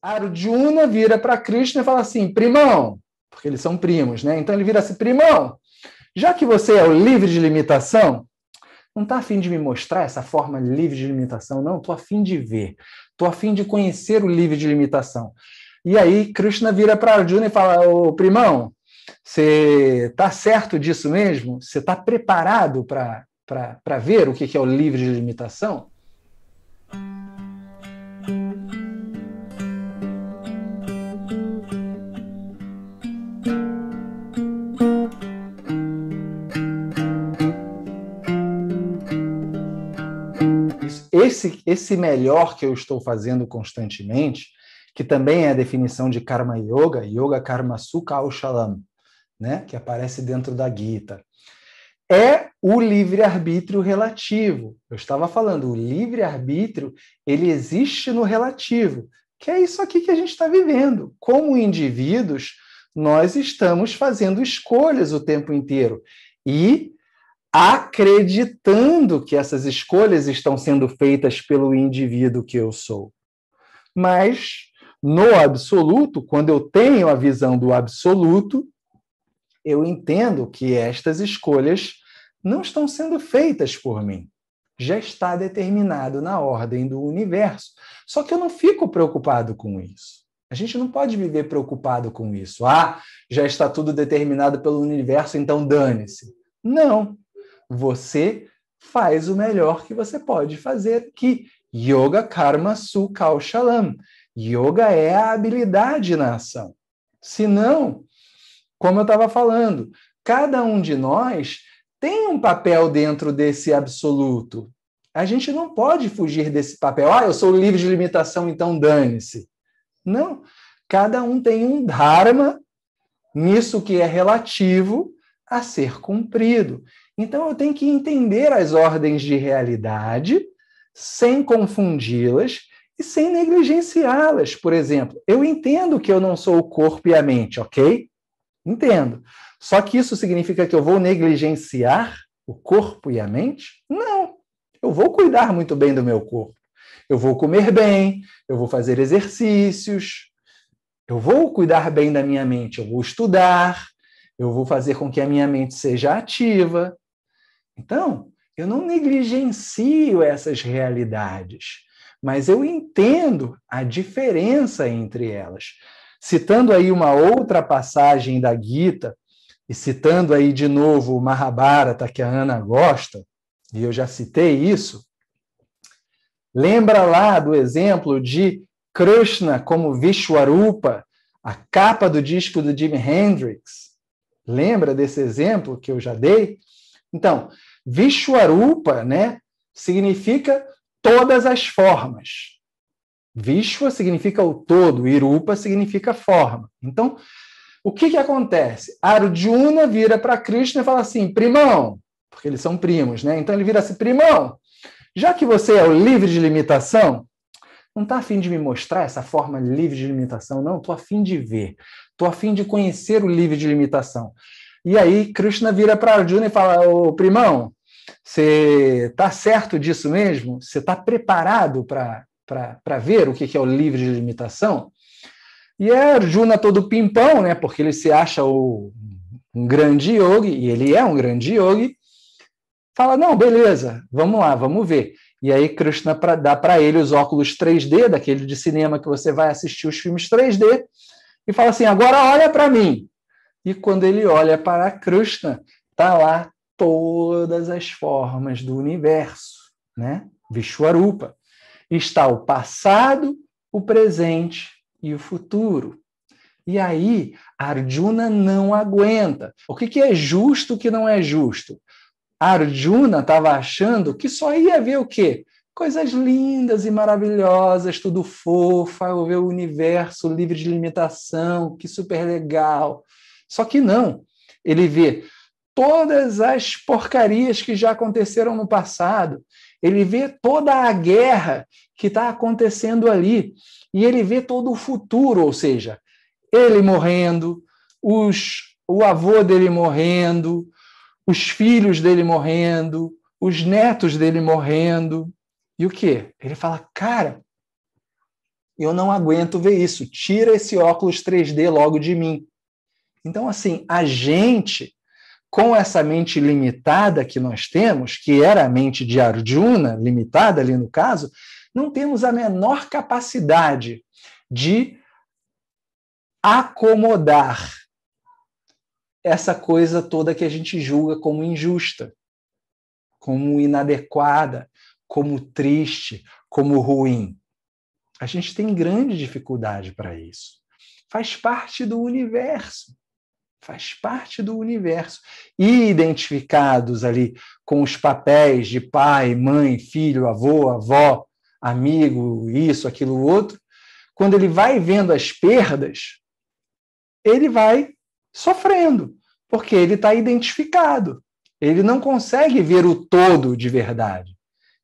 Arjuna vira para Krishna e fala assim, primão, porque eles são primos, né? Então ele vira assim, primão, já que você é o livre de limitação, não está a fim de me mostrar essa forma livre de limitação, não, estou a fim de ver, estou a fim de conhecer o livre de limitação. E aí Krishna vira para Arjuna e fala, ô primão, você está certo disso mesmo? Você está preparado para ver o que é o livre de limitação? Esse melhor que eu estou fazendo constantemente, que também é a definição de Karma Yoga, Yoga Karma Sukha Aushalam, né, que aparece dentro da Gita, é o livre-arbítrio relativo. Eu estava falando, o livre-arbítrio, ele existe no relativo, que é isso aqui que a gente está vivendo. Como indivíduos, nós estamos fazendo escolhas o tempo inteiro. E acreditando que essas escolhas estão sendo feitas pelo indivíduo que eu sou. Mas, no absoluto, quando eu tenho a visão do absoluto, eu entendo que estas escolhas não estão sendo feitas por mim. Já está determinado na ordem do universo. Só que eu não fico preocupado com isso. A gente não pode viver preocupado com isso. Ah, já está tudo determinado pelo universo, então dane-se. Não. Você faz o melhor que você pode fazer aqui. Yoga Karma Sukha Aushalam. Yoga é a habilidade na ação. Se não, como eu estava falando, cada um de nós tem um papel dentro desse absoluto. A gente não pode fugir desse papel. Ah, eu sou livre de limitação, então dane-se. Não. Cada um tem um dharma nisso que é relativo a ser cumprido. Então, eu tenho que entender as ordens de realidade sem confundi-las e sem negligenciá-las. Por exemplo, eu entendo que eu não sou o corpo e a mente, ok? Entendo. Só que isso significa que eu vou negligenciar o corpo e a mente? Não. Eu vou cuidar muito bem do meu corpo. Eu vou comer bem, eu vou fazer exercícios, eu vou cuidar bem da minha mente, eu vou estudar, eu vou fazer com que a minha mente seja ativa. Então, eu não negligencio essas realidades, mas eu entendo a diferença entre elas. Citando aí uma outra passagem da Gita, e citando aí de novo o Mahabharata, que a Ana gosta, e eu já citei isso, lembra lá do exemplo de Krishna como Vishwarupa, a capa do disco do Jimi Hendrix? Lembra desse exemplo que eu já dei? Então, Vishwarupa, né, significa todas as formas. Vishwa significa o todo, e Rupa significa forma. Então, o que acontece? Arjuna vira para Krishna e fala assim, primão, porque eles são primos, né? Então ele vira assim, primão, já que você é o livre de limitação, não está a fim de me mostrar essa forma livre de limitação, não, estou a fim de ver, estou a fim de conhecer o livre de limitação. E aí Krishna vira para Arjuna e fala, ô primão, você está certo disso mesmo? Você está preparado para ver o que é o livre de limitação? E é Arjuna todo pimpão, né, porque ele se acha um grande yogi, e ele é um grande yogi, fala, não, beleza, vamos lá, vamos ver. E aí Krishna dá para ele os óculos 3D, daquele de cinema que você vai assistir os filmes 3D, e fala assim, agora olha para mim. E quando ele olha para Krishna, está lá todas as formas do universo, né? Vishwarupa. Está o passado, o presente e o futuro. E aí, Arjuna não aguenta. O que é justo e o que não é justo? Arjuna estava achando que só ia ver o quê? Coisas lindas e maravilhosas, tudo fofo, ver o universo livre de limitação, que super legal. Só que não. Ele vê todas as porcarias que já aconteceram no passado. Ele vê toda a guerra que está acontecendo ali. E ele vê todo o futuro, ou seja, ele morrendo, o avô dele morrendo, os filhos dele morrendo, os netos dele morrendo. E o quê? Ele fala, cara, Eu não aguento ver isso. Tira esse óculos 3D logo de mim. Então, assim, a gente, com essa mente limitada que nós temos, que era a mente de Arjuna, limitada ali no caso, não temos a menor capacidade de acomodar essa coisa toda que a gente julga como injusta, como inadequada, como triste, como ruim. A gente tem grande dificuldade para isso. Faz parte do universo. Faz parte do universo. E identificados ali com os papéis de pai, mãe, filho, avô, avó, amigo, isso, aquilo, outro, quando ele vai vendo as perdas, ele vai sofrendo, porque ele está identificado. Ele não consegue ver o todo de verdade.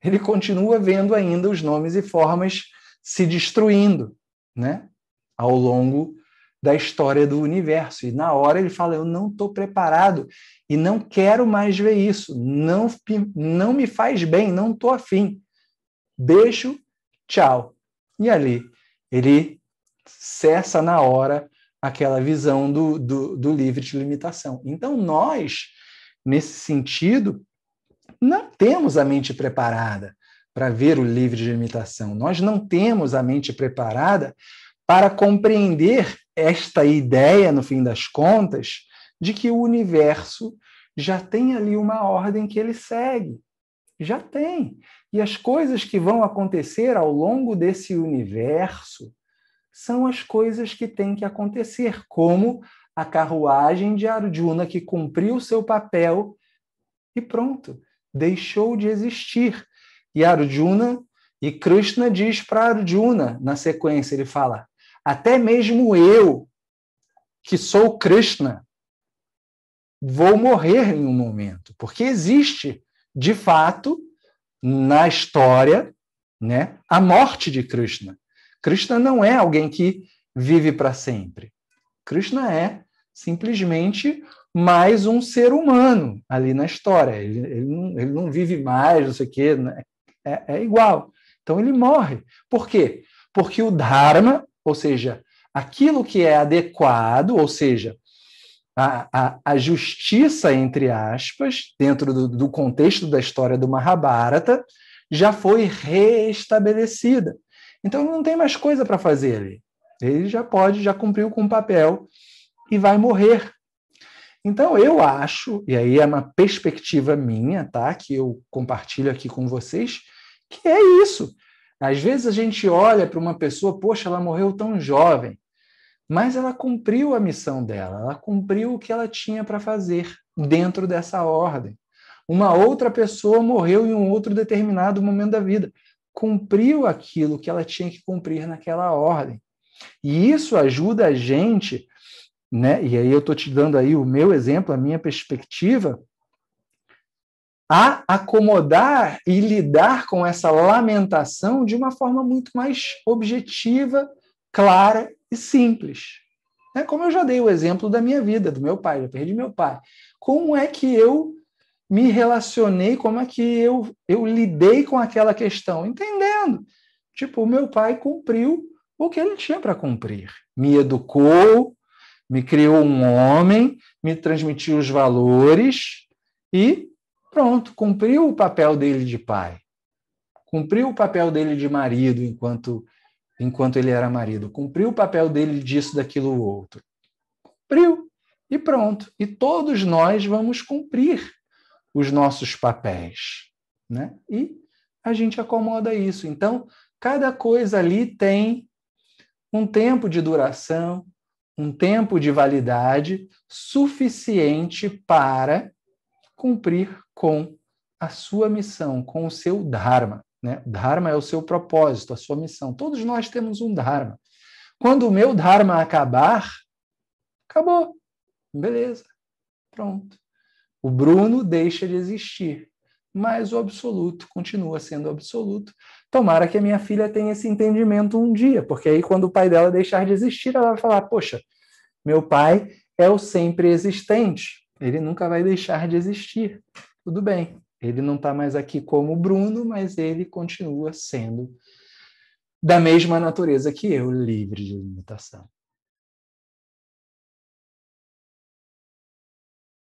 Ele continua vendo ainda os nomes e formas se destruindo, né? Ao longo da história do universo. E na hora ele fala, eu não estou preparado e não quero mais ver isso. Não me faz bem, não estou afim. Beijo, tchau. E ali ele cessa na hora aquela visão do livre de limitação. Então nós, nesse sentido, não temos a mente preparada para ver o livre de limitação. Nós não temos a mente preparada para compreender esta ideia, no fim das contas, de que o universo já tem ali uma ordem que ele segue. Já tem. E as coisas que vão acontecer ao longo desse universo são as coisas que têm que acontecer, como a carruagem de Arjuna, que cumpriu o seu papel e pronto, deixou de existir. E Arjuna, e Krishna diz para Arjuna, na sequência, ele fala, até mesmo eu, que sou Krishna, vou morrer em um momento, porque existe, de fato, na história, né, a morte de Krishna. Krishna não é alguém que vive para sempre. Krishna é simplesmente mais um ser humano ali na história. Ele não vive mais, não sei o quê, né? É igual. Então ele morre. Por quê? Porque o Dharma, ou seja, aquilo que é adequado, ou seja, a justiça, entre aspas, dentro do contexto da história do Mahabharata, já foi reestabelecida. Então não tem mais coisa para fazer ali. Ele já cumpriu com o papel e vai morrer. Então eu acho, e aí é uma perspectiva minha, tá, que eu compartilho aqui com vocês, que é isso. Às vezes a gente olha para uma pessoa, poxa, ela morreu tão jovem, mas ela cumpriu a missão dela, ela cumpriu o que ela tinha para fazer dentro dessa ordem. Uma outra pessoa morreu em um outro determinado momento da vida, cumpriu aquilo que ela tinha que cumprir naquela ordem. E isso ajuda a gente, né? E aí eu estou te dando aí o meu exemplo, a minha perspectiva, a acomodar e lidar com essa lamentação de uma forma muito mais objetiva, clara e simples. Como eu já dei o exemplo da minha vida, do meu pai, já perdi meu pai. Como é que eu me relacionei, como é que eu lidei com aquela questão? Entendendo. Tipo, o meu pai cumpriu o que ele tinha para cumprir. Me educou, me criou um homem, me transmitiu os valores e pronto, cumpriu o papel dele de pai. Cumpriu o papel dele de marido enquanto ele era marido. Cumpriu o papel dele disso, daquilo, outro. Cumpriu. E pronto. E todos nós vamos cumprir os nossos papéis, né? E a gente acomoda isso. Então, cada coisa ali tem um tempo de duração, um tempo de validade suficiente para cumprir com a sua missão, com o seu Dharma, né? Dharma é o seu propósito, a sua missão. Todos nós temos um Dharma. Quando o meu Dharma acabar, acabou. Beleza. Pronto. O Bruno deixa de existir, mas o absoluto continua sendo absoluto. Tomara que a minha filha tenha esse entendimento um dia, porque aí quando o pai dela deixar de existir, ela vai falar, poxa, meu pai é o sempre existente, ele nunca vai deixar de existir. Tudo bem, ele não está mais aqui como o Bruno, mas ele continua sendo da mesma natureza que eu, livre de limitação.